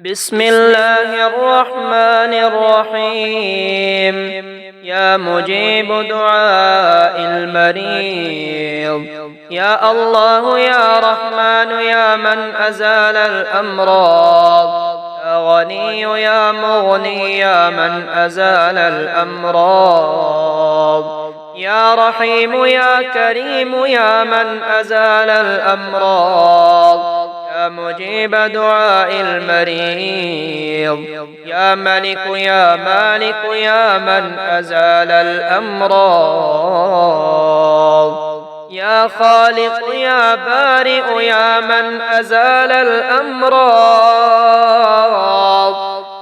بسم الله الرحمن الرحيم. يا مجيب دعاء المريض، يا الله يا رحمن يا من أزال الأمراض، يا غني يا مغني يا من أزال الأمراض، يا رحيم يا كريم يا من أزال الأمراض، يا مجيب دعاء المريض، يا ملك يا مالك يا من أزال الأمراض، يا خالق يا بارئ يا من أزال الأمراض،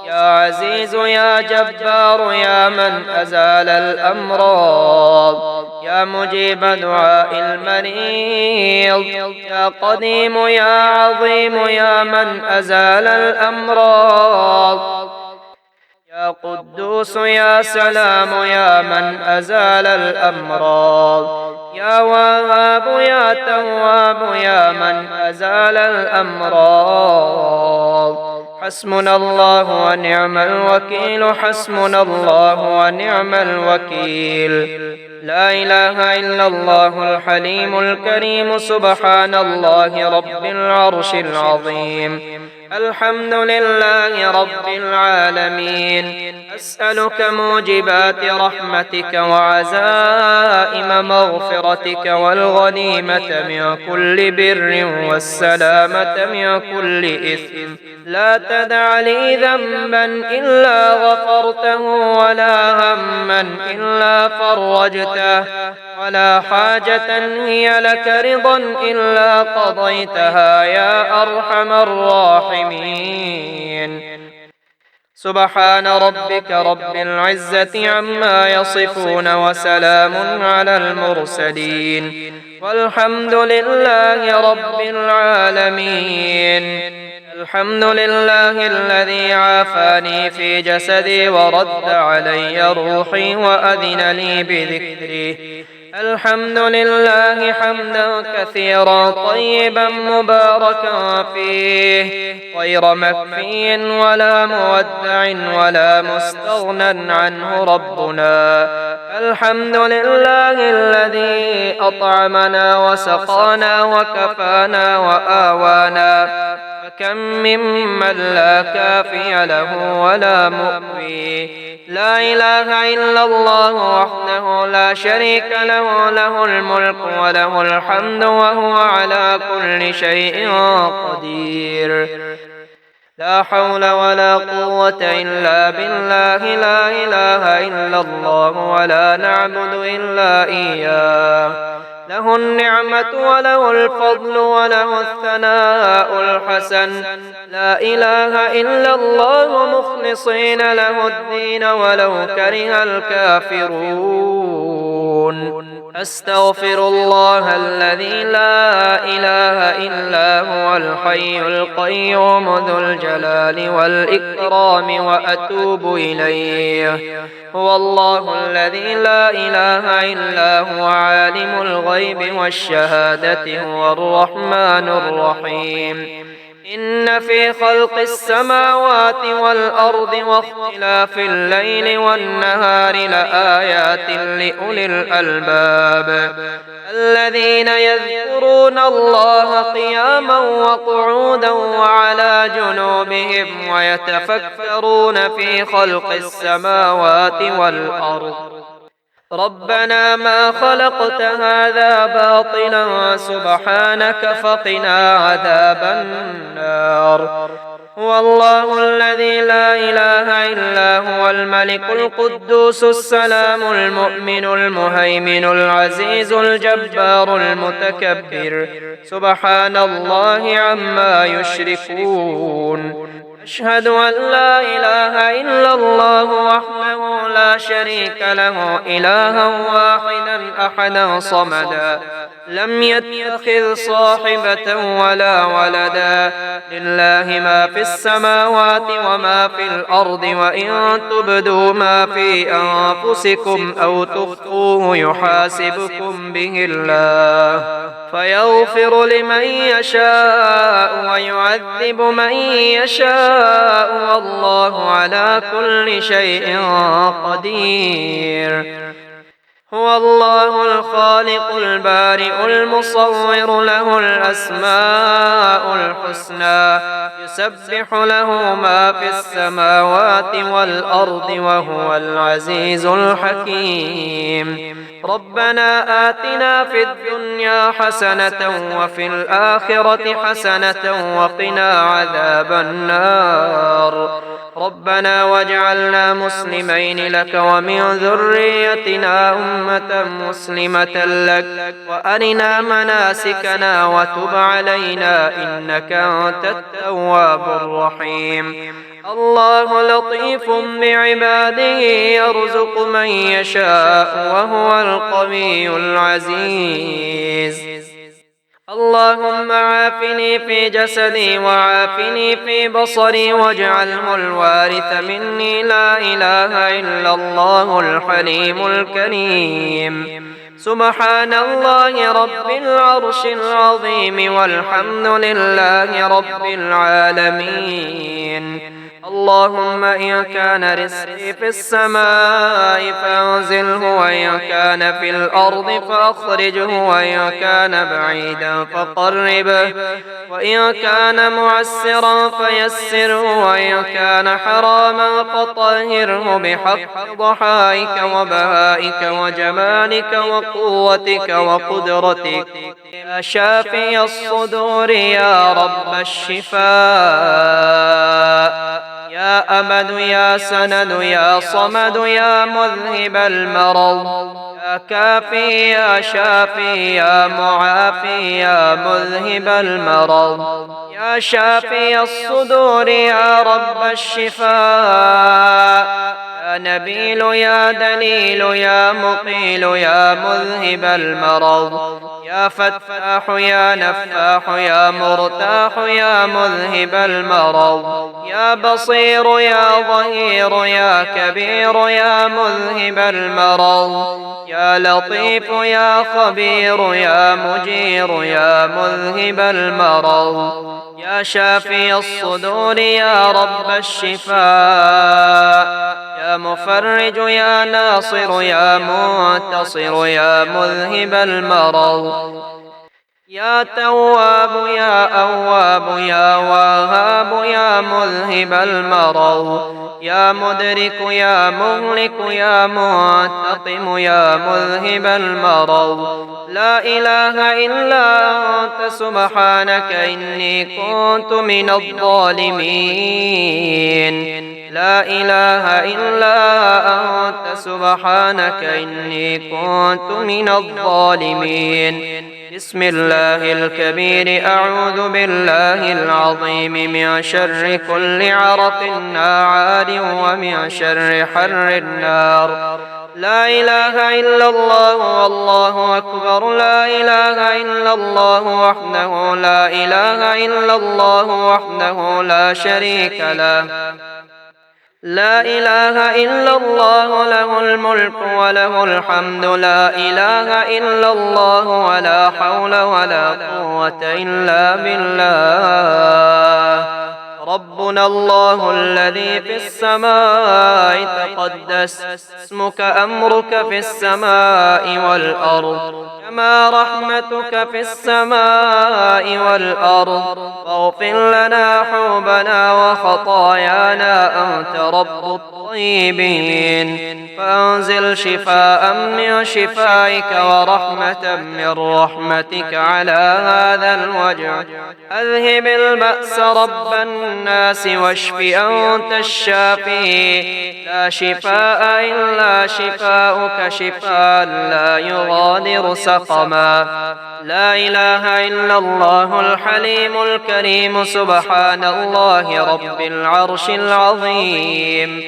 يا عزيز يا جبار يا من أزال الأمراض، يا مجيب دعاء المريض، يا قديم يا عظيم يا من أزال الأمراض، يا قدوس يا سلام يا من أزال الأمراض، يا وهاب يا تواب يا من أزال الأمراض. حسبنا الله ونعم الوكيل، حسبنا الله ونعم الوكيل. لا إله إلا الله الحليم الكريم، سبحان الله رب العرش العظيم. الحمد لله رب العالمين. أسألك موجبات رحمتك وعزائم مغفرتك والغنيمة من كل بر والسلامة من كل إثم. لا تدع لي ذنبا إلا غفرته، ولا هما إلا فرجته، ولا حاجة هي لك رضا إلا قضيتها يا أرحم الراحمين. سبحان ربك رب العزة عما يصفون، وسلام على المرسلين، والحمد لله رب العالمين. الحمد لله الذي عافاني في جسدي ورد علي روحي وأذن لي بذكره. الحمد لله حمدا كثيرا طيبا مباركا فيه، غير مكفي ولا مودع ولا مستغنى عنه ربنا. الحمد لله الذي أطعمنا وسقانا وكفانا وآوانا، فكم ممن لا كافي له ولا مؤوي. لا إله إلا الله وحده لا شريك له، له الملك وله الحمد وهو على كل شيء قدير. لا حول ولا قوة إلا بالله. لا إله إلا الله ولا نعبد إلا إياه. له النعمة وله الفضل وله الثناء الحسن. لا إله إلا الله مخلصين له الدين ولو كره الكافرون. أستغفر الله الذي لا إله إلا هو الحي القيوم ذو الجلال والإكرام وأتوب إليه. هو الله الذي لا إله إلا هو عالم الغيب والشهادة، هو الرحمن الرحيم. إن في خلق السماوات والأرض واختلاف الليل والنهار لآيات لأولي الألباب، الذين يذكرون الله قياما وقعودا وعلى جنوبهم ويتفكرون في خلق السماوات والأرض. ربنا ما خلقت هذا باطلا، سبحانك فقنا عذاب النار. هو الله الذي لا إله إلا هو الملك القدوس السلام المؤمن المهيمن العزيز الجبار المتكبر، سبحان الله عما يشركون. أشهد أن لا إله إلا الله وحده لا شريك له، إلها واحدا أحدا صمدا، لم يتخذ صاحبة ولا ولدا، لله ما في السماوات وما في الأرض، وإن تبدوا ما في أنفسكم أو تخفوه يحاسبكم به الله، فيغفر لمن يشاء ويعذب من يشاء والله على كل شيء قدير. هو الله الخالق البارئ المصور له الأسماء الحسنى يسبح له ما في السماوات والأرض وهو العزيز الحكيم. ربنا آتنا في الدنيا حسنة وفي الآخرة حسنة وقنا عذاب النار. ربنا واجعلنا مسلمين لك ومن ذريتنا أمة مسلمة لك وأرنا مناسكنا وتب علينا إنك أنت التواب الرحيم. الله لطيف بعباده يرزق من يشاء وهو القوي العزيز. اللهم عافني في جسدي وعافني في بصري واجعله الوارث مني. لا إله إلا الله الحليم الكريم. سبحان الله رب العرش العظيم والحمد لله رب العالمين. اللهم إن كان رزقي في السماء فأنزله وإن كان في الأرض فأخرجه وإن كان بعيدا فقربه وإن كان معسرا فيسره وإن كان حراما فطهره بحق ضحائك وبهائك وجمالك وقوتك وقدرتك. يا شافي الصدور يا رب الشفاء يا أمد يا سند يا صمد يا مذهب المرض يا كافي يا شافي يا معافي يا مذهب المرض. يا شافي الصدور يا رب الشفاء يا نبيل يا دليل يا مقيل يا مذهب المرض. يا فتاح يا نفاح يا مرتاح يا مذهب المرض. يا بصير يا ظهير يا كبير يا مذهب المرض. يا لطيف يا خبير يا مجير يا مذهب المرض. يا شافي الصدور يا رب الشفاء يا مفرج يا ناصر يا منتصر يا مذهب المرض. يا تواب يا أواب يا وهاب يا مذهب المرض. يا مدرك يا مهلك يا منتقم يا مذهب المرض. لا إله إلا أنت سبحانك إني كنت من الظالمين. لا إله إلا أنت سبحانك إني كنت من الظالمين. بسم الله الكبير أعوذ بالله العظيم من شر كل عرق ناعاد ومن شر حر النار. لا إله إلا الله والله أكبر. لا إله إلا الله وحده لا إله إلا الله وحده لا شريك له. لا إله إلا الله له الملك وله الحمد. لا إله إلا الله ولا حول ولا قوة إلا بالله. ربنا الله الذي في السماء تقدس اسمك أمرك في السماء والأرض كما رحمتك في السماء والأرض. فاغفر لنا حوبنا وخطايانا أنت رب الطيبين. فأنزل شفاء من شفائك ورحمة من رحمتك على هذا الوجع. أذهب البأس رب الناس واشف أنت الشافي. لا شفاء إلا شفاؤك شفاء لا يغادر سقما. لا إله إلا الله الحليم الكريم. سبحان الله رب العرش العظيم.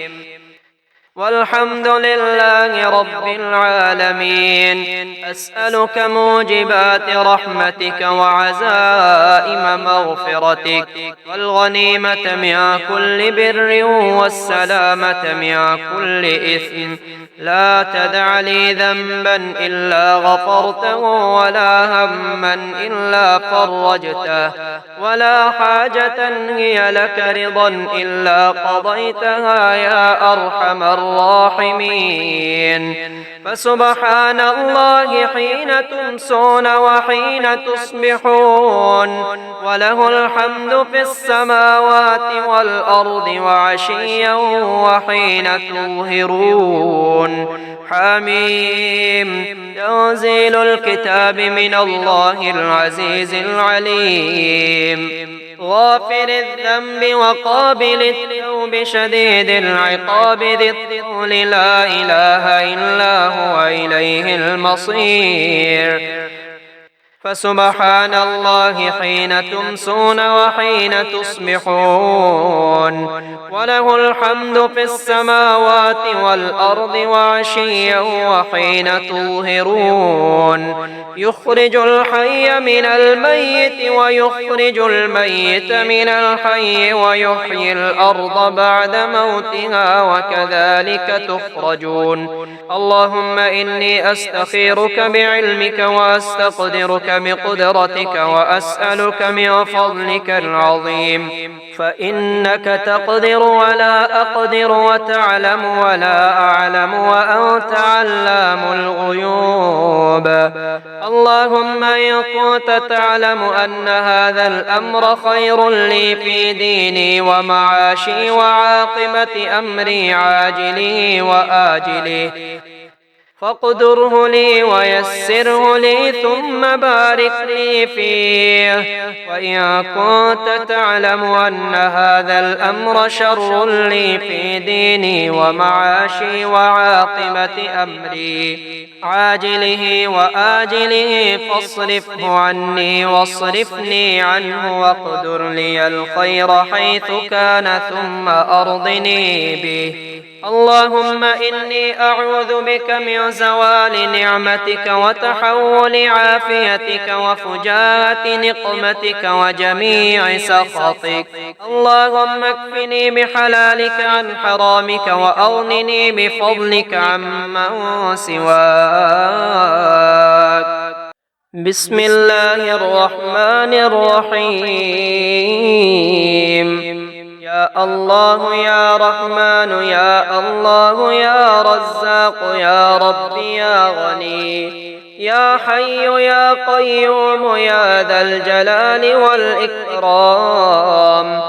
والحمد لله رب العالمين. أسألك موجبات رحمتك وعزائم مغفرتك والغنيمة من كل بر والسلامة من كل إثم. لا تدع لي ذنبا إلا غفرته ولا هما إلا فرجته ولا حاجة هي لك رضا إلا قضيتها يا أرحم الراحمين. فسبحان الله حين تمسون وحين تصبحون، وله الحمد في السماوات والأرض وعشيا وحين تظهرون. حميم. تنزيل الكتاب من الله العزيز العليم. غافر الذنب وقابل التوب شديد العقاب ذي الطول لا إله إلا هو إليه المصير. فسبحان الله حين تمسون وحين تصبحون، وله الحمد في السماوات والأرض وعشيا وحين تظهرون. يخرج الحي من الميت ويخرج الميت من الحي ويحيي الأرض بعد موتها وكذلك تخرجون. اللهم إني أستخيرك بعلمك وأستقدرك بقدرتك وأسألك من فضلك العظيم، فإنك تقدر ولا أقدر وتعلم ولا أعلم وأنت علام الغيوب. اللهم إن كنت تعلم أن هذا الأمر خير لي في ديني ومعاشي وعاقبة أمري عاجله وآجله فاقدره لي ويسره لي ثم بارك لي فيه. وإن كنت تعلم أن هذا الأمر شر لي في ديني ومعاشي وعاقبة أمري عاجله وآجله فاصرفه عني واصرفني عنه واقدر لي الخير حيث كان ثم أرضني به. اللهم إني أعوذ بك من زوال نعمتك وتحول عافيتك وفجاءة نقمتك وجميع سخطك. اللهم اكفني بحلالك عن حرامك وأغنني بفضلك عمن سواك. بسم الله الرحمن الرحيم. يا الله يا رحمن يا الله يا رزاق يا رب يا غني يا حي يا قيوم يا ذا الجلال والإكرام.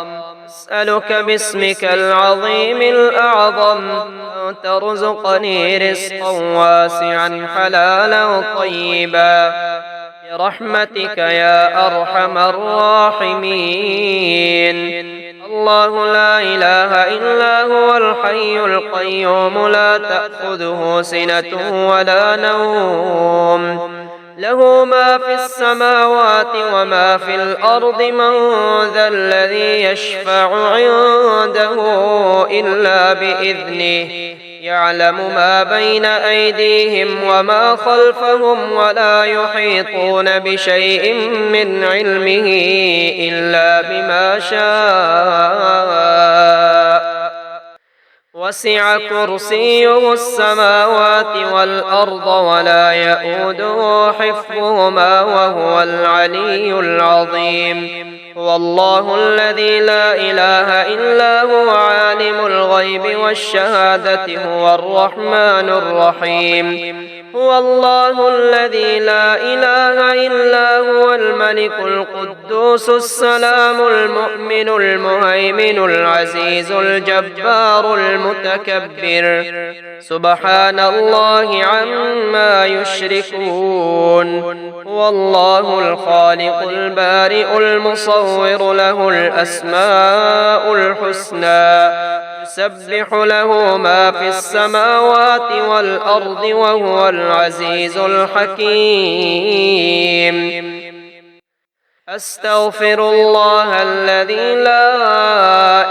أسألك باسمك العظيم الأعظم أن ترزقني رزقا واسعا حلالا طيبا برحمتك يا أرحم الراحمين. الله لا إله إلا هو الحي القيوم لا تأخذه سنة ولا نوم، له ما في السماوات وما في الأرض. من ذا الذي يشفع عنده إلا بإذنه؟ يعلم ما بين أيديهم وما خلفهم ولا يحيطون بشيء من علمه إلا بما شاء. وسع كرسيه السماوات والأرض ولا يئوده حفظهما وهو العلي العظيم. هو الله الذي لا إله إلا هو عالم الغيب والشهادة هو الرحمن الرحيم. هو الله الذي لا إله إلا هو الملك القدوس السلام المؤمن المهيمن العزيز الجبار المتكبر. سبحان الله عما يشركون. هو الله الخالق البارئ المصور له الأسماء الحسنى يسبح له ما في السماوات والأرض وهو العزيز الحكيم. أستغفر الله الذي لا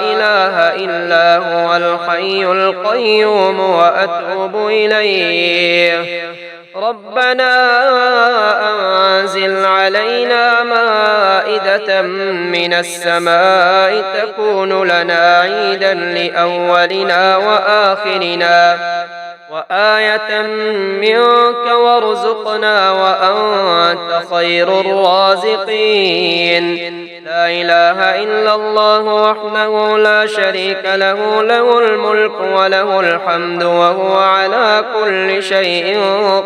إله إلا هو هو الحي القيوم وأتوب إليه. ربنا أنزل علينا مائدة من السماء تكون لنا عيدا لأولنا وآخرنا وآية منك وارزقنا وأنت خير الرازقين. لا إله إلا الله وحده لا شريك له، له الملك وله الحمد وهو على كل شيء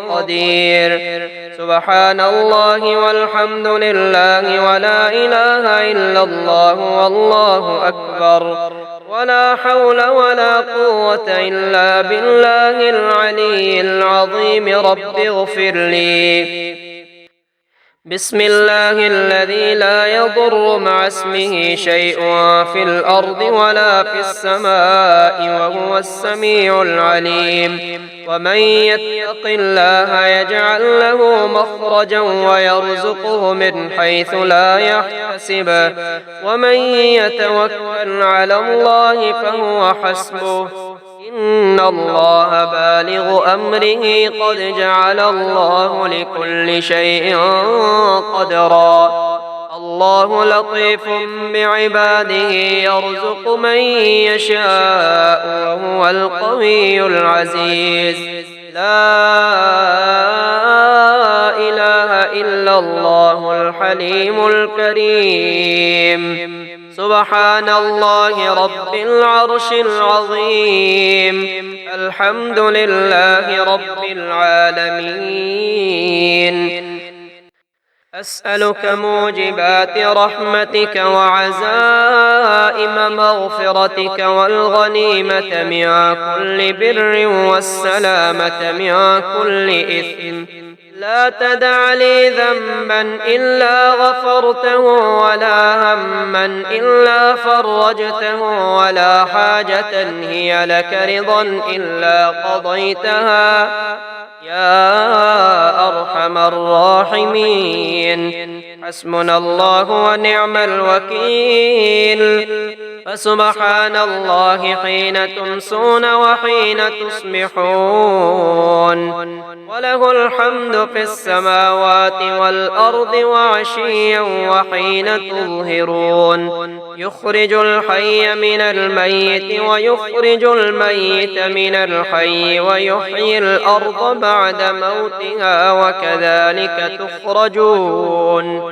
قدير. سبحان الله والحمد لله ولا إله إلا الله والله أكبر ولا حول ولا قوة إلا بالله العلي العظيم. رب اغفر لي. بسم الله الذي لا يضر مع اسمه شيء في الأرض ولا في السماء وهو السميع العليم. ومن يتق الله يجعل له مخرجا ويرزقه من حيث لا يحتسب ومن يتوكل على الله فهو حسبه إن الله بالغ أمره قد جعل الله لكل شيء قدرا. الله لطيف بعباده يرزق من يشاء وهو القوي العزيز. لا إله إلا الله الحليم الكريم. سبحان الله رب العرش العظيم. الحمد لله رب العالمين. أسألك موجبات رحمتك وعزائم مغفرتك والغنيمة من كل بر والسلامة من كل إثم. لا تدع لي ذنبا إلا غفرته ولا هما إلا فرجته ولا حاجة هي لك رضا إلا قضيتها يا أرحم الراحمين. حسبنا الله ونعم الوكيل. فسبحان الله حين تمسون وحين تصبحون وله الحمد في السماوات والأرض وعشيا وحين تظهرون. يخرج الحي من الميت ويخرج الميت من الحي ويحيي الأرض بعد موتها وكذلك تخرجون.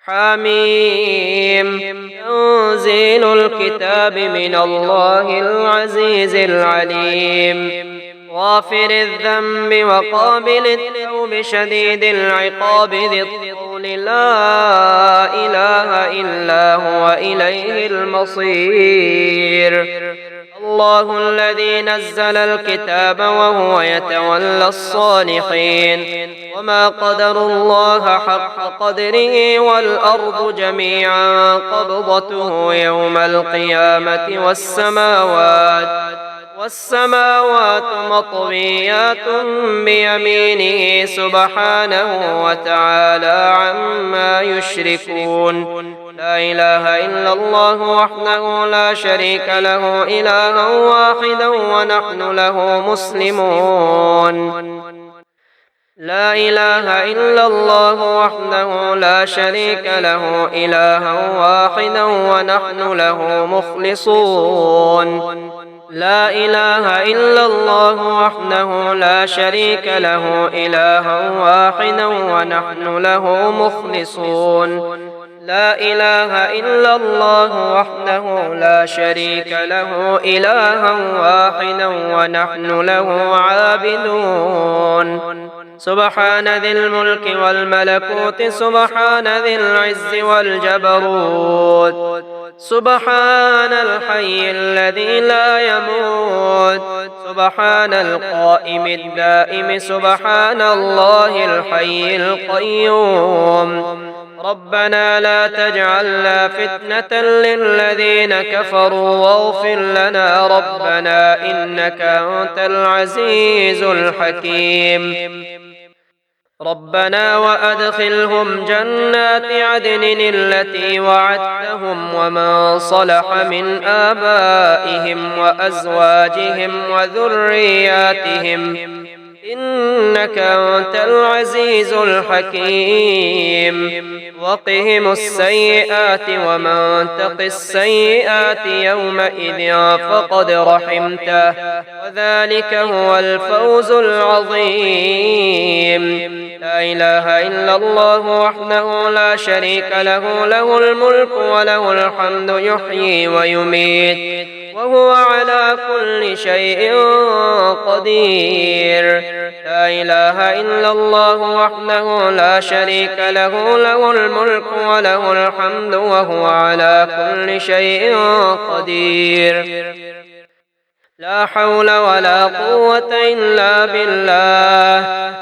حميم. تنزيل الكتاب من الله العزيز العليم. غافر الذنب وقابل التوب شديد العقاب ذي الطول لا إله إلا هو إليه المصير. الله الذي نزل الكتاب وهو يتولى الصالحين وما قدروا الله حق قدره والأرض جميعا قبضته يوم القيامة والسماوات مطويات بيمينه سبحانه وتعالى عما يشركون. لا إله إلا الله وحده لا شريك له إلها واحدا ونحن له مسلمون. لا إله إلا الله وحده لا شريك له إلها واحدا ونحن له مخلصون. لا إله إلا الله وحده لا شريك له إلها واحدا ونحن له مخلصون. لا إله إلا الله وحده لا شريك له إلها واحدا ونحن له عابدون. سبحان ذي الملك والملكوت سبحان ذي العز والجبروت سبحان الحي الذي لا يموت سبحان القائم الدائم سبحان الله الحي القيوم. ربنا لا تجعلنا فتنة للذين كفروا واغفر لنا ربنا إنك أنت العزيز الحكيم. ربنا وأدخلهم جنات عدن التي وعدتهم ومن صلح من آبائهم وأزواجهم وذرياتهم إنك أنت العزيز الحكيم وقهم السيئات ومن تق السيئات يومئذ فقد رحمته وذلك هو الفوز العظيم. لا إله إلا الله وحده لا شريك له له الملك وله الحمد يحيي ويميت وهو على كل شيء قدير. لا إله إلا الله وحده لا شريك له له الملك وله الحمد وهو على كل شيء قدير. لا حول ولا قوة إلا بالله.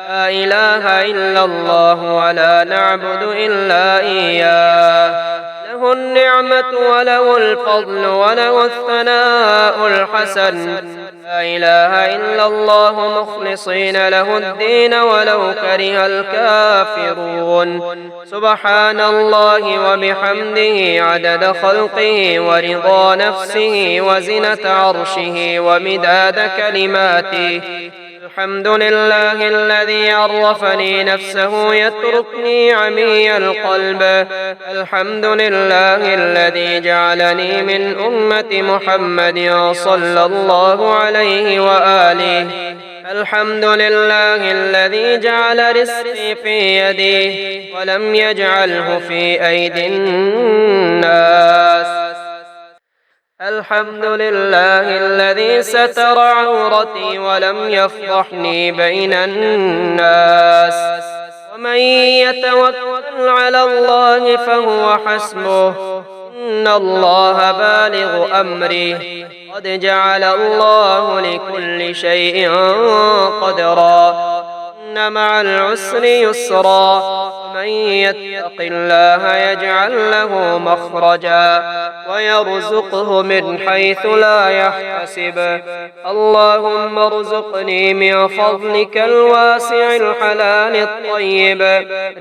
لا إله إلا الله ولا نعبد إلا إياه. له النعمة وله الفضل وله الثناء الحسن. لا إله إلا الله مخلصين له الدين ولو كره الكافرون. سبحان الله وبحمده عدد خلقه ورضا نفسه وزنة عرشه ومداد كلماته. الحمد لله الذي عرفني نفسه يتركني عمي القلب. الحمد لله الذي جعلني من أمة محمد صلى الله عليه وآله. الحمد لله الذي جعل رزقي في يديه ولم يجعله في أيدي الناس. الحمد لله الذي ستر عورتي ولم يفضحني بين الناس. ومن يتوكل على الله فهو حسبه إن الله بالغ أمره قد جعل الله لكل شيء قدرا. إن مع العسر يسرا ومن يتق الله يجعل له مخرجا ويرزقه من حيث لا يحتسب. اللهم ارزقني من فضلك الواسع الحلال الطيب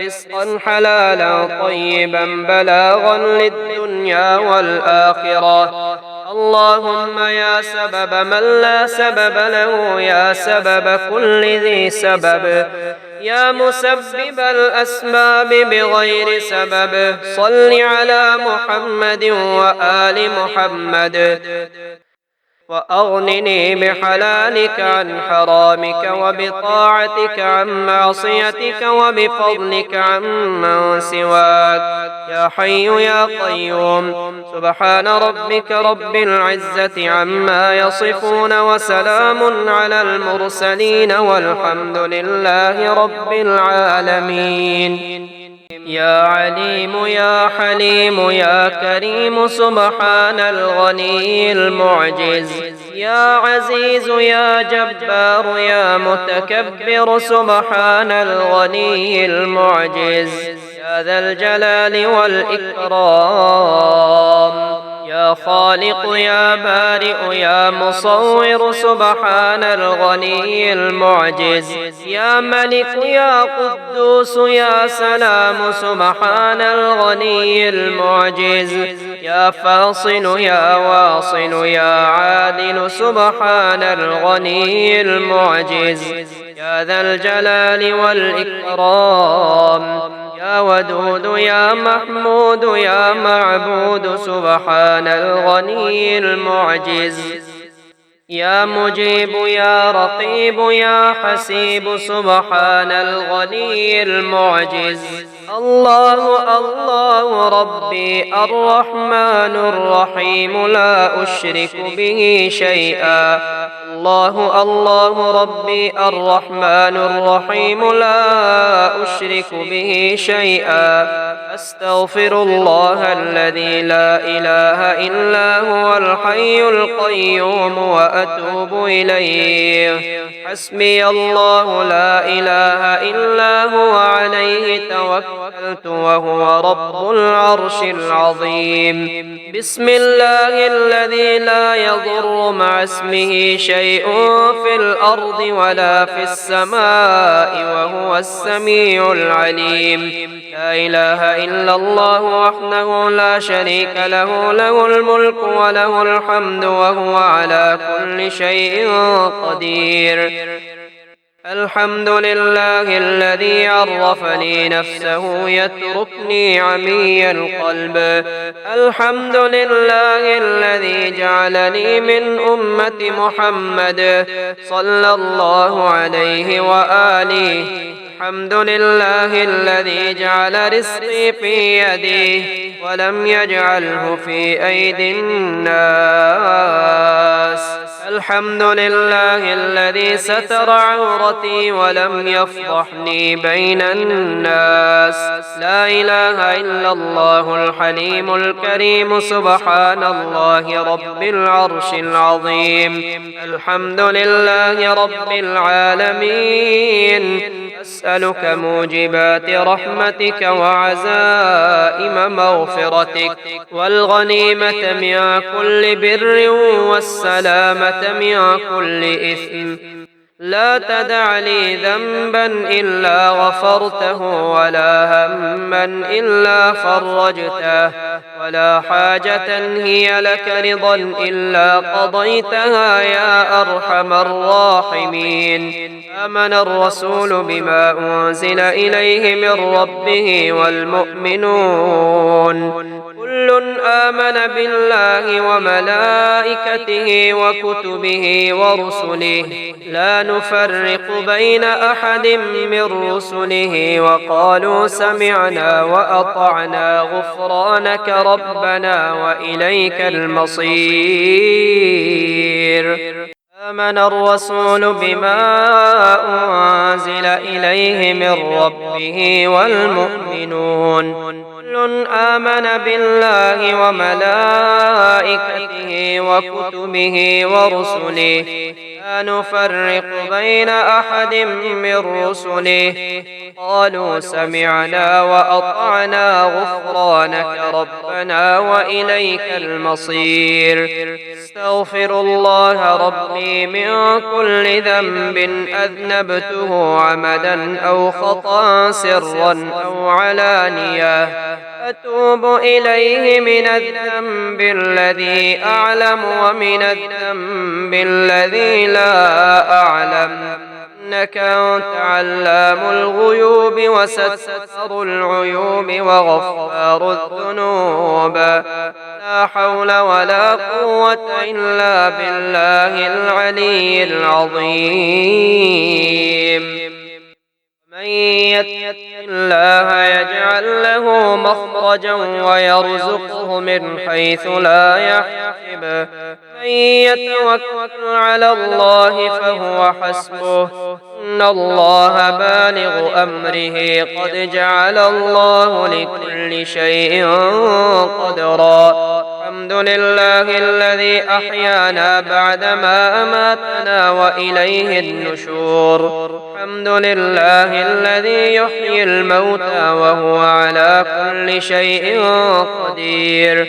رزقا حلالا طيبا بلاغا للدنيا والآخرة. اللهم يا سبب من لا سبب له يا سبب كل ذي سبب يا مسبب الأسباب بغير سبب صل على محمد وآل محمد وأغنني بحلالك عن حرامك وبطاعتك عن معصيتك وبفضلك عن من سواك يا حي يا قيوم. سبحان ربك رب العزة عما يصفون وسلام على المرسلين والحمد لله رب العالمين. يا عليم يا حليم يا كريم سبحان الغني المعجز. يا عزيز يا جبار يا متكبر سبحان الغني المعجز. يا ذا الجلال والإكرام. يا خالق يا بارئ يا مصور سبحان الغني المعجز. يا ملك يا قدوس يا سلام سبحان الغني المعجز. يا فاصل يا واصل يا عادل سبحان الغني المعجز. يا ذا الجلال والإكرام. يا ودود يا محمود يا معبود سبحان الغني المعجز. يا مجيب يا رقيب يا حسيب سبحان الغني المعجز. الله الله ربي الرحمن الرحيم لا أشرك به شيئا. الله الله ربي الرحمن الرحيم لا أشرك به شيئا. أستغفر الله الذي لا إله إلا هو الحي القيوم وأتوب إليه. حسبي الله لا إله إلا هو عليه توكلت وهو رب العرش العظيم. بسم الله الذي لا يضر مع اسمه شيء في الأرض ولا في السماء وهو السميع العليم. لا إله إلا الله وحده لا شريك له، له الملك وله الحمد وهو على كل شيء قدير. الحمد لله الذي عرفني نفسه يتركني عمي القلب. الحمد لله الذي جعلني من أمة محمد صلى الله عليه وآله. الحمد لله الذي جعل رزقي في يديه ولم يجعله في أيدي الناس. الحمد لله الذي ستر عورتي ولم يفضحني بين الناس. لا إله إلا الله الحليم الكريم سبحان الله رب العرش العظيم. الحمد لله رب العالمين. أسألك موجبات رحمتك وعزائم مغفرتك والغنيمة من كل بر والسلامة من كل إثم. لا تدع لي ذنبا إلا غفرته ولا هما إلا فرجته ولا حاجة هي لك رضا إلا قضيتها يا أرحم الراحمين. آمن الرسول بما أنزل إليه من ربه والمؤمنون كل آمن بالله وملائكته وكتبه ورسله لا نفرق بين أحد من رسله وقالوا سمعنا وأطعنا غفرانك ربنا وإليك المصير. آمن الرسول بما أنزل إليه من ربه والمؤمنون كل آمن بالله وملائكته وكتبه ورسله لا نفرق بين أحد من رسله قالوا سمعنا وأطعنا غفرانك ربنا وإليك المصير. استغفر الله ربي من كل ذنب أذنبته عمدا أو خطأ سرا أو علانية. أتوب إليه من الذنب الذي أعلم ومن الذنب الذي لا أعلم إنك أنت علام الغيوب وستر العيوب وغفار الذنوب. لا حول ولا قوة إلا بالله العلي العظيم. من يتق الله يجعل له مخرجا ويرزقه من حيث لا يحتسب. من يتوكل على الله فهو حسبه إن الله بالغ أمره قد جعل الله لكل شيء قدرا. الحمد لله الذي أحيانا بعدما أماتنا وإليه النشور. الحمد لله الذي يحيي الموتى وهو على كل شيء قدير.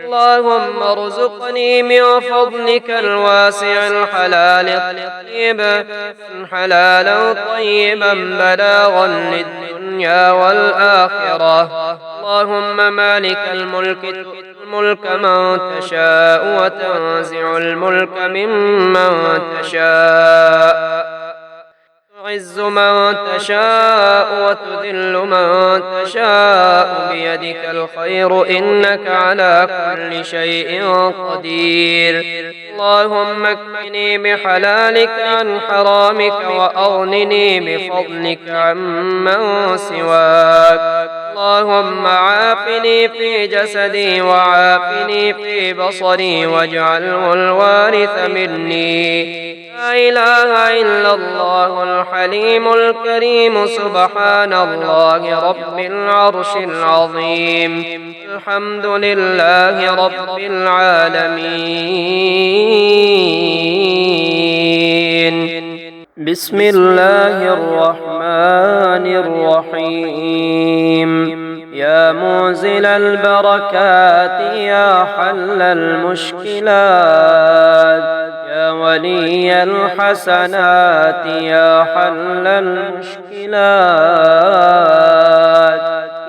اللهم ارزقني من فضلك الواسع الحلال الطيب حلالا طيبا بلاغا للدنيا والآخرة. اللهم مالك الملك الملك من تشاء وتنزع الملك ممن تشاء تعز من تشاء وتذل من تشاء بيدك الخير إنك على كل شيء قدير. اللهم اكفني بحلالك عن حرامك وأغنني بفضلك عمن سواك. اللهم عافني في جسدي وعافني في بصري واجعله الوارث مني. لا إله إلا الله الحليم الكريم سبحان الله رب العرش العظيم الحمد لله رب العالمين. بسم الله الرحمن الرحيم. يا موزل البركات يا حل المشكلات يا ولي الحسنات يا حل المشكلات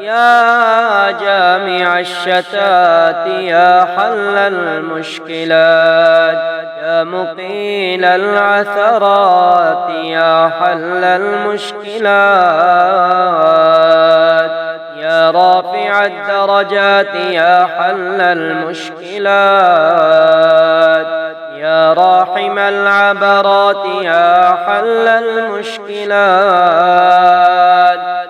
يا جامع الشتات يا حل المشكلات يا مقيل العثرات يا حل المشكلات يا رافع الدرجات يا حل المشكلات يا راحم العبرات يا حل المشكلات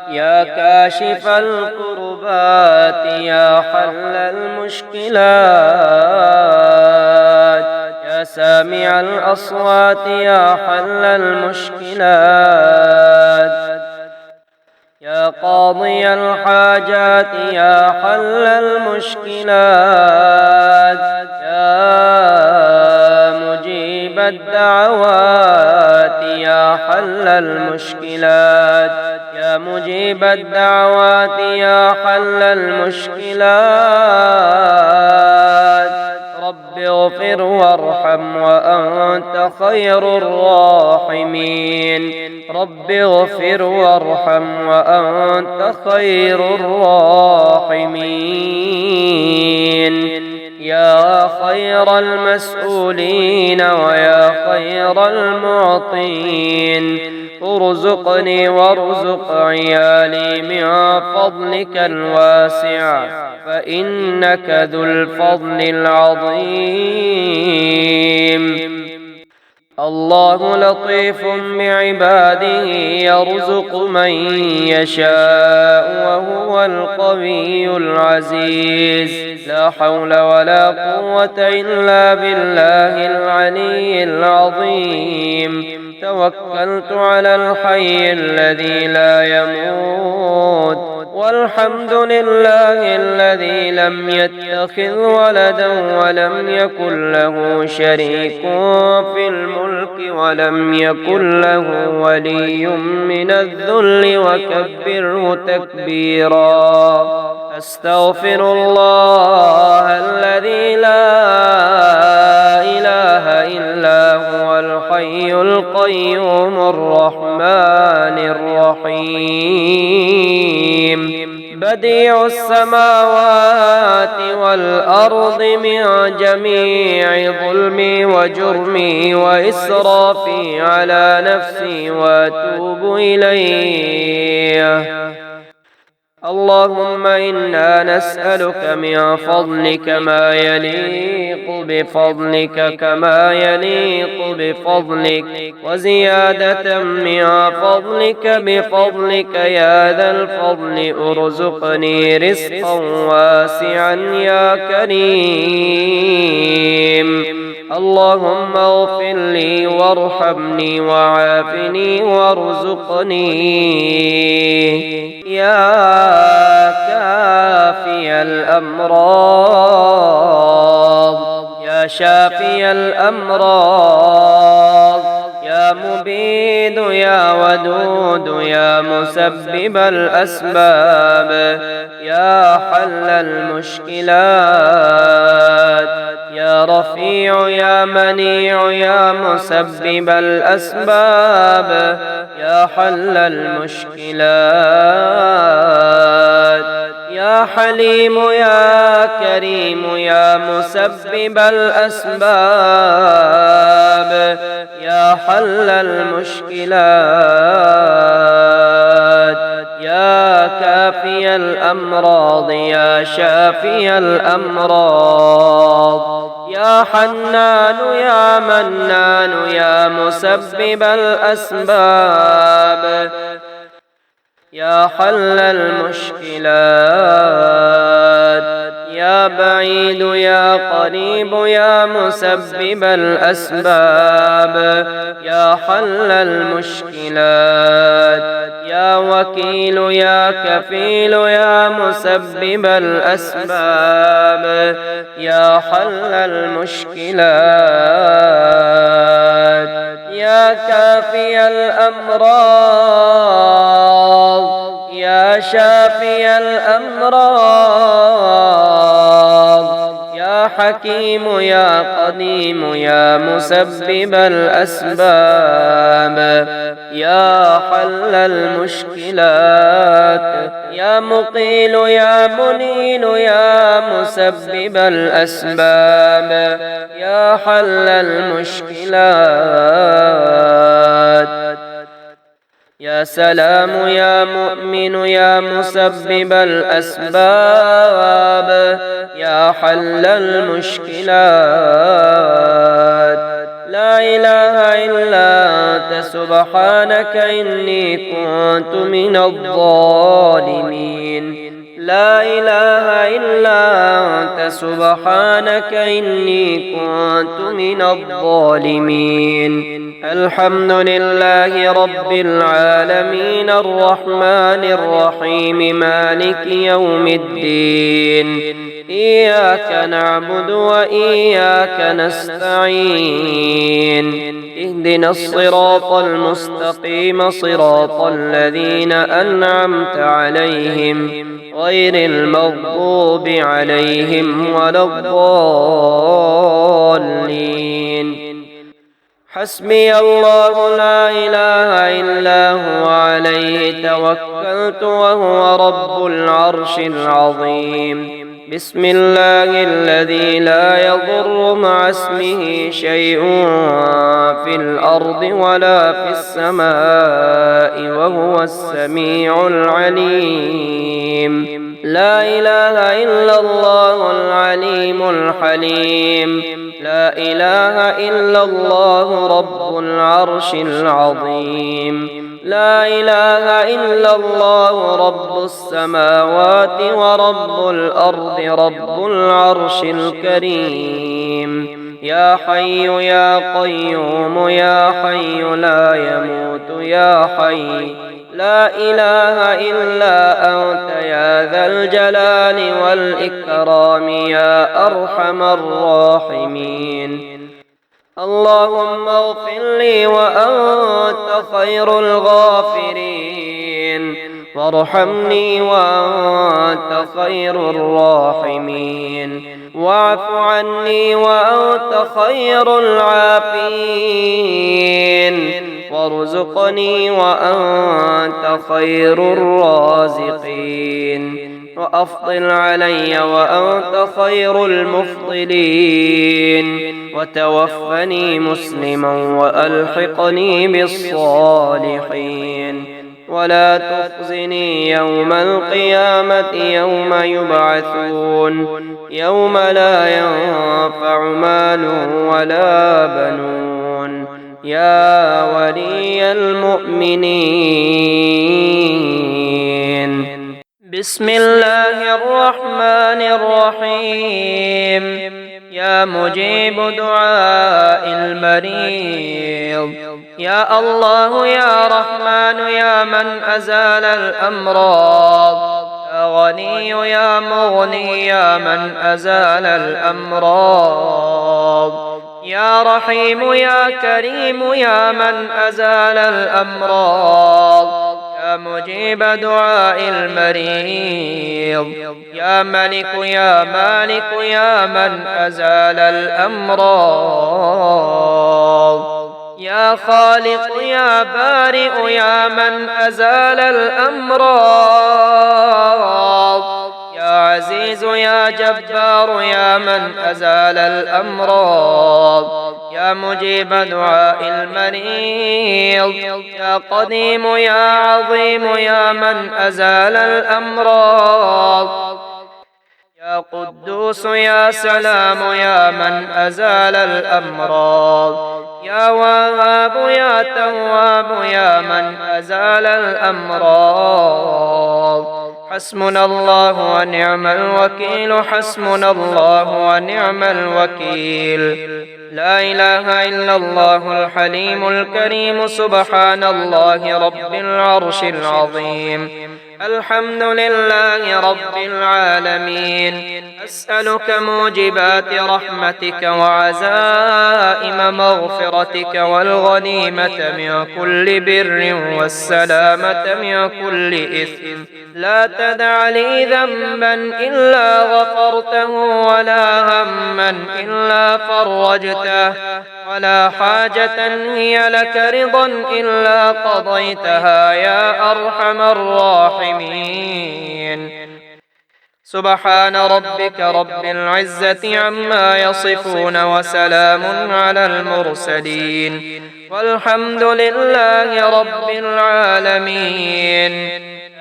يا كاشف الكربات يا حل المشكلات يا سامع الأصوات يا حل المشكلات يا قاضي الحاجات يا حل المشكلات يا مجيب الدعوات يا حل المشكلات يا مجيب الدعوات يا حل المشكلات رب اغفر وارحم وأنت خير الراحمين رب اغفر وارحم وأنت خير الراحمين يا خير المسؤولين ويا خير المعطين ارزقني وارزق عيالي من فضلك الواسع فإنك ذو الفضل العظيم. الله لطيف بعباده يرزق من يشاء وهو القوي العزيز لا حول ولا قوة إلا بالله العلي العظيم. توكلت على الحي الذي لا يموت والحمد لله الذي لم يتخذ ولدا ولم يكن له شريك في الملك ولم يكن له ولي من الذل وكبره تكبيرا. أستغفر الله الذي لا إله إلا هو الحي القيوم الرحمن الرحيم بديع السماوات والأرض من جميع ظلمي وجرمي وإسرافي على نفسي وأتوب إليه. اللهم إنا نسألك من فضلك ما يليق بفضلك كما يليق بفضلك وزيادة من فضلك بفضلك يا ذا الفضل ارزقني رزقا واسعا يا كريم. اللهم اغفر لي وارحمني وعافني وارزقني يا كافي الأمراض يا شافي الأمراض يا مبيد يا ودود يا مسبب الأسباب يا حل المشكلات يا رفيع يا منيع يا مسبب الأسباب يا حل المشكلات يا حليم يا كريم يا مسبب الأسباب يا حل المشكلات يا كافي الأمراض يا شافي الأمراض يا حنان يا منان يا مسبب الأسباب يا حل المشكلات. يا بعيد يا قريب يا مسبب الأسباب، يا حل المشكلات. يا وكيل يا كفيل يا مسبب الأسباب، يا حل المشكلات. يا كافي الأمراض يا شافي الأمراض، يا حكيم يا قديم يا مسبب الأسباب، يا حل المشكلات. يا مقيل يا منيل يا مسبب الأسباب، يا حل المشكلات. يا سلام يا مؤمن يا مسبب الأسباب، يا حل المشكلات. لا إله إلا أنت سبحانك إني كنت من الظالمين. لا إله إلا أنت سبحانك إني كنت من الظالمين. الحمد لله رب العالمين الرحمن الرحيم مالك يوم الدين. إياك نعبد وإياك نستعين. اهدنا الصراط المستقيم صراط الذين أنعمت عليهم غير المغضوب عليهم ولا الضالين. حسبي الله لا إله إلا هو عليه توكلت وهو رب العرش العظيم. بسم الله الذي لا يضر مع اسمه شيء في الأرض ولا في السماء وهو السميع العليم. لا إله إلا الله العليم الحليم. لا إله إلا الله رب العرش العظيم. لا إله إلا الله رب السماوات ورب الأرض رب العرش الكريم. يا حي يا قيوم يا حي لا يموت يا حي لا إله إلا أنت يا ذا الجلال والإكرام يا أرحم الراحمين. اللهم اغفر لي وأنت خير الغافرين، وارحمني وأنت خير الراحمين، واعف عني وأنت خير العافين، وارزقني وأنت خير الرازقين، وأفضل علي وأنت خير المفضلين، وتوفني مسلما وألحقني بالصالحين، ولا تخزني يوم القيامة يوم يبعثون، يوم لا ينفع مال ولا بنون، يا ولي المؤمنين. بسم الله الرحمن الرحيم. يا مجيب دعاء المريض، يا الله يا رحمن يا من أزال الأمراض، يا غني يا مغني يا من أزال الأمراض، يا رحيم يا كريم يا من أزال الأمراض، يا مجيب دعاء المريض، يا ملك يا مالك يا من أزال الأمراض، يا خالق يا بارئ يا من أزال الأمراض، يا عزيز يا جبار يا من أزال الأمراض، يا مجيب دعاء المريض، يا قديم يا عظيم يا من أزال الأمراض، يا قدوس يا سلام يا من أزال الأمراض، يا وهاب يا تواب يا من أزال الأمراض. حسبنا الله ونعم الوكيل، حسبنا الله ونعم الوكيل. لا إله إلا الله الحليم الكريم، سبحان الله رب العرش العظيم. الحمد لله رب العالمين. أسألك موجبات رحمتك وعزائم مغفرتك والغنيمة من كل بر والسلامة من كل إثم. لا تدع لي ذنبا إلا غفرته، ولا هما إلا فرجته، ولا حاجة هي لك رضا إلا قضيتها يا أرحم الراحمين. سبحان ربك رب العزة عما يصفون، وسلام على المرسلين، والحمد لله رب العالمين.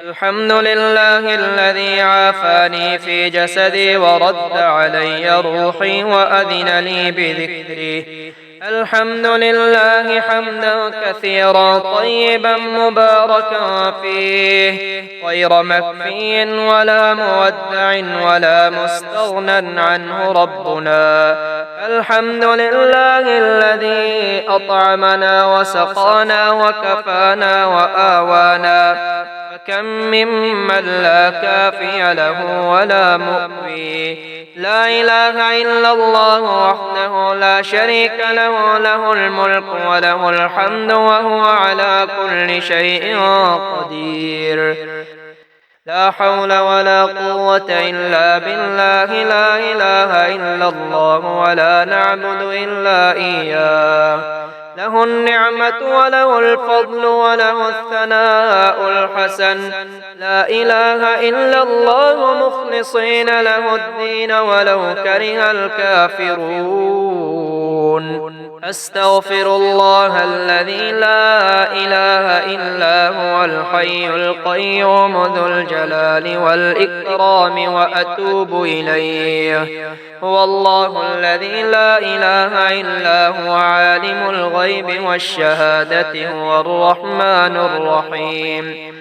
الحمد لله الذي عافاني في جسدي ورد علي روحي وأذن لي بذكري. الحمد لله حمدا كثيرا طيبا مباركا فيه، غير مكفي ولا مودع ولا مستغنى عنه ربنا. الحمد لله الذي أطعمنا وسقانا وكفانا وآوانا، فكم ممن لا كافي له ولا مؤوي. لا إله إلا الله وحده لا شريك له، له الملك وله الحمد وهو على كل شيء قدير. لا حول ولا قوة إلا بالله. لا إله إلا الله ولا نعبد إلا إياه. له النعمة وله الفضل وله الثناء الحسن. لا إله إلا الله مخلصين له الدين ولو كره الكافرون. أستغفر الله الذي لا إله إلا هو الحي القيوم ذو الجلال والإكرام وأتوب إليه. هو الله الذي لا إله إلا هو عالم الغيب والشهادة، هو الرحمن الرحيم.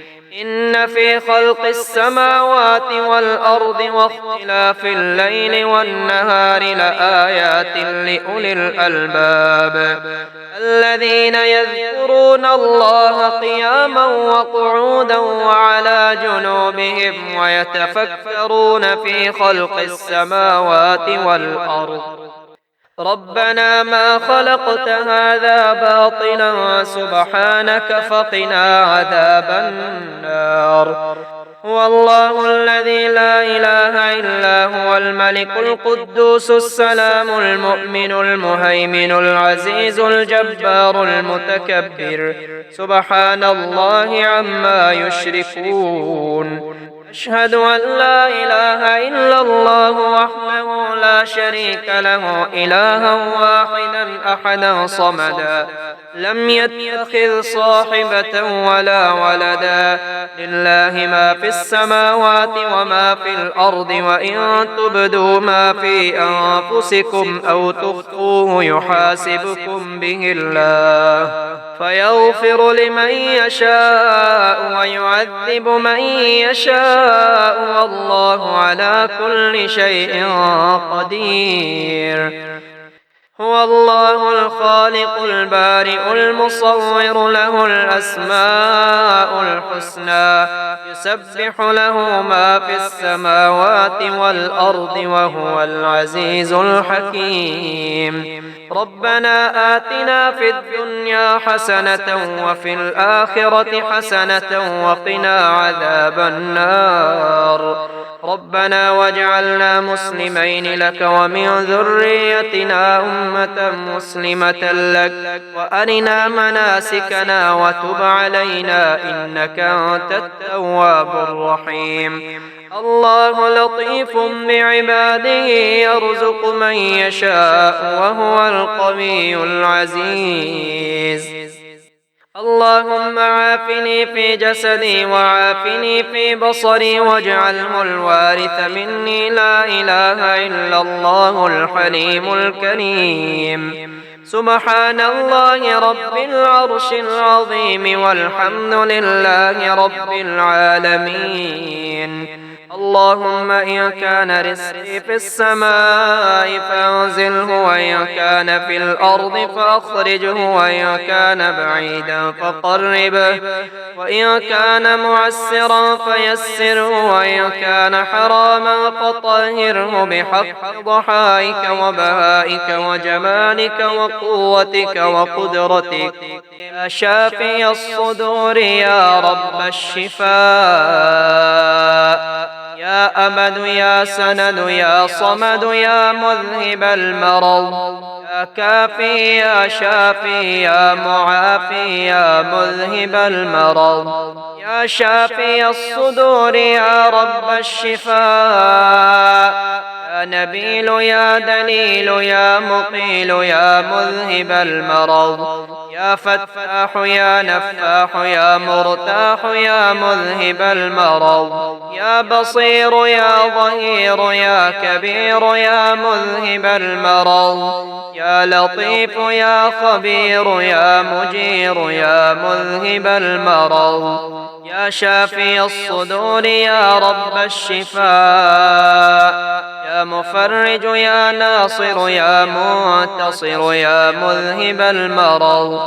إن في خلق السماوات والأرض واختلاف الليل والنهار لآيات لأولي الألباب، الذين يذكرون الله قياما وقعودا وعلى جنوبهم ويتفكرون في خلق السماوات والأرض. ربنا ما خلقت هذا باطلا سبحانك فقنا عذاب النار. هو الله الذي لا إله إلا هو الملك القدوس السلام المؤمن المهيمن العزيز الجبار المتكبر، سبحان الله عما يشركون. أشهد أن لا إله إلا الله وحده لا شريك له، إلها واحدا أحدا صمدا، لم يتخذ صاحبة ولا ولدا، لله ما في السماوات وما في الأرض، وإن تبدوا ما في أنفسكم أو تخفوه يحاسبكم به الله، فيغفر لمن يشاء ويعذب من يشاء، والله على كل شيء قدير. هو الله الخالق البارئ المصور، له الأسماء الحسنى، يسبح له ما في السماوات والأرض، وهو العزيز الحكيم. ربنا آتنا في الدنيا حسنة وفي الآخرة حسنة وقنا عذاب النار. ربنا واجعلنا مسلمين لك ومن ذريتنا أمة مسلمة لك، وأرنا مناسكنا وتب علينا إنك أنت التواب الرحيم. الله لطيف بعباده يرزق من يشاء وهو القوي العزيز. اللهم عافني في جسدي وعافني في بصري واجعله الوارث مني. لا إله إلا الله الحليم الكريم. سبحان الله رب العرش العظيم والحمد لله رب العالمين. اللهم إن كان رزقي في السماء فأنزله، وإن كان في الأرض فأخرجه، وإن كان بعيدا فقربه، وإن كان معسرا فيسره، وإن كان حراما فطهره بحق ضحائك وبهائك وجمالك وقوتك وقدرتك. يا شافي الصدور يا رب الشفاء، يا أمد يا سند يا صمد يا مذهب المرض، يا كافي يا شافي يا معافي يا مذهب المرض. يا شافي الصدور يا رب الشفاء، يا نبيل يا دليل يا مقيل يا مذهب المرض. يا فتاح يا نفاح يا مرتاح يا مذهب المرض. يا بصير يا ظهير يا كبير يا مذهب المرض. يا لطيف يا خبير يا مجير يا مذهب المرض. يا شافي الصدور يا رب الشفاء، يا مفرج يا ناصر يا منتصر يا مذهب المرض.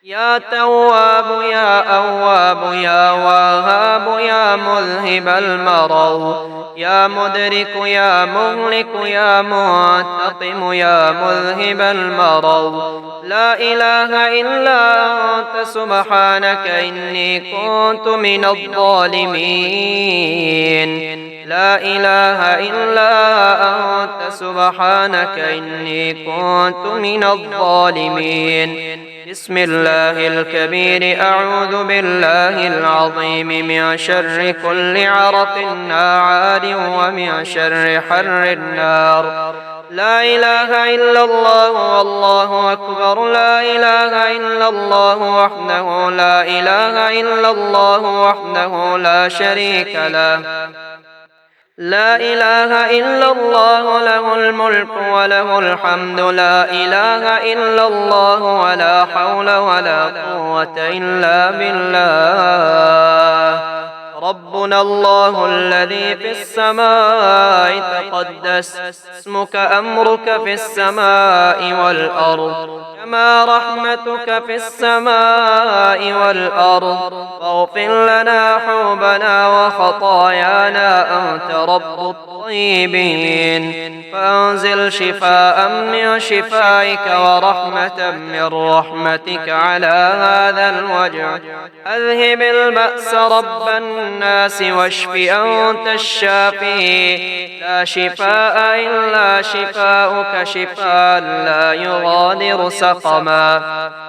يا تواب يا أواب يا وهاب يا مذهب المرض. يا مدرك يا مهلك يا منتقم يا مذهب المرض. لا إله إلا أنت سبحانك إني كنت من الظالمين. لا إله إلا أنت سبحانك إني كنت من الظالمين. بسم الله الكبير أعوذ بالله العظيم من شر كل عرق ناعاد ومن شر حر النار. لا إله إلا الله والله أكبر. لا إله إلا الله وحده لا إله إلا الله وحده لا شريك له. لا إله إلا الله له الملك وله الحمد. لا إله إلا الله ولا حول ولا قوة إلا بالله. ربنا الله الذي في السماء تقدس اسمك، أمرك في السماء والأرض كما رحمتك في السماء والأرض. فاغفر لنا حوبنا وخطايانا أنت رب الطيبين. فأنزل شفاء من شفائك ورحمة من رحمتك على هذا الوجع. أذهب البأس رب الناس واشف أنت الشافي. لا شفاء إلا شفاؤك، شفاء لا يغادر سقما.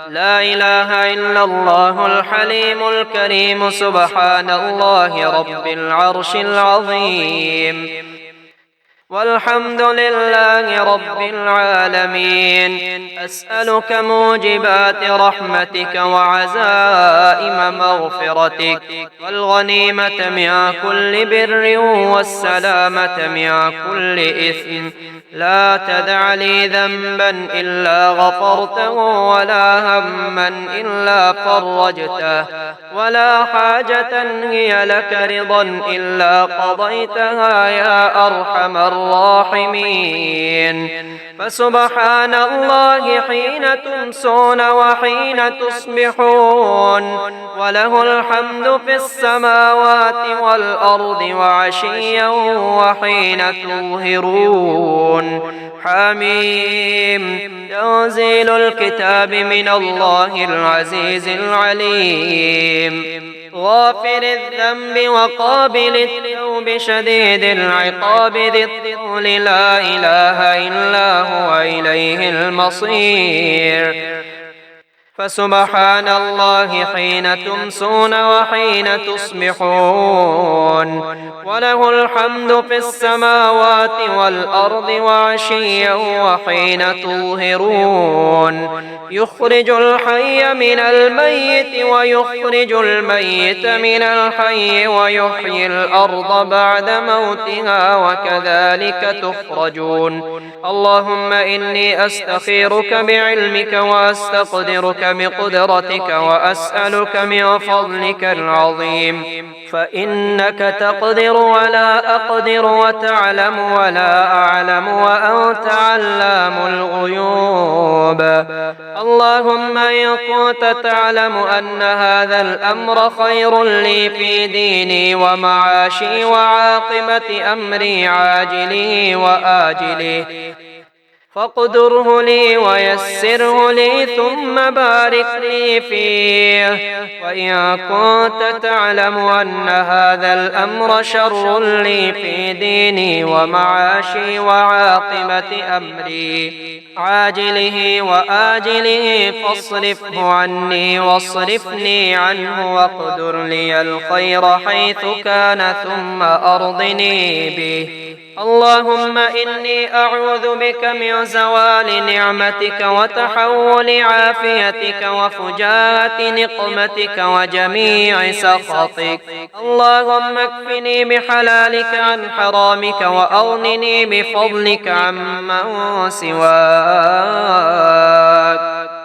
لا إله إلا الله الحليم الكريم. سبحان الله رب العرش العظيم. والحمد لله رب العالمين. أسألك موجبات رحمتك وعزائم مغفرتك والغنيمة من كل بر والسلامة من كل إثم. لا تدع لي ذنبا إلا غفرته ولا هما إلا فرجته ولا حاجة هي لك رضا إلا قضيتها يا أرحم الراحمين. فسبحان الله حين تمسون وحين تصبحون، وله الحمد في السماوات والأرض وعشيا وحين تظهرون. حميم. تنزيل الكتاب من الله العزيز العليم. غافر الذنب وقابل التوب شديد العقاب ذي الطول. لا إله إلا هو إليه المصير. فسبحان الله حين تمسون وحين تصبحون، وله الحمد في السماوات والأرض وعشيا وحين تظهرون، يخرج الحي من الميت ويخرج الميت من الحي ويحيي الأرض بعد موتها وكذلك تخرجون. اللهم إني أستخيرك بعلمك وأستقدرك بقدرتك وأسألك من فضلك العظيم، فإنك تقدر ولا أقدر وتعلم ولا أعلم وأنت علام الغيوب. اللهم إن كنت تعلم أن هذا الأمر خير لي في ديني ومعاشي وعاقبة أمري عاجله وآجله فاقدره لي ويسره لي ثم بارك لي فيه. وإن كنت تعلم أن هذا الأمر شر لي في ديني ومعاشي وعاقبة أمري عاجله وآجله فاصرفه عني واصرفني عنه واقدر لي الخير حيث كان ثم أرضني به. اللهم إني أعوذ بك من زوال نعمتك وتحول عافيتك وفجاءة نقمتك وجميع سخطك. اللهم اكفني بحلالك عن حرامك وأغنني بفضلك عمن سواك.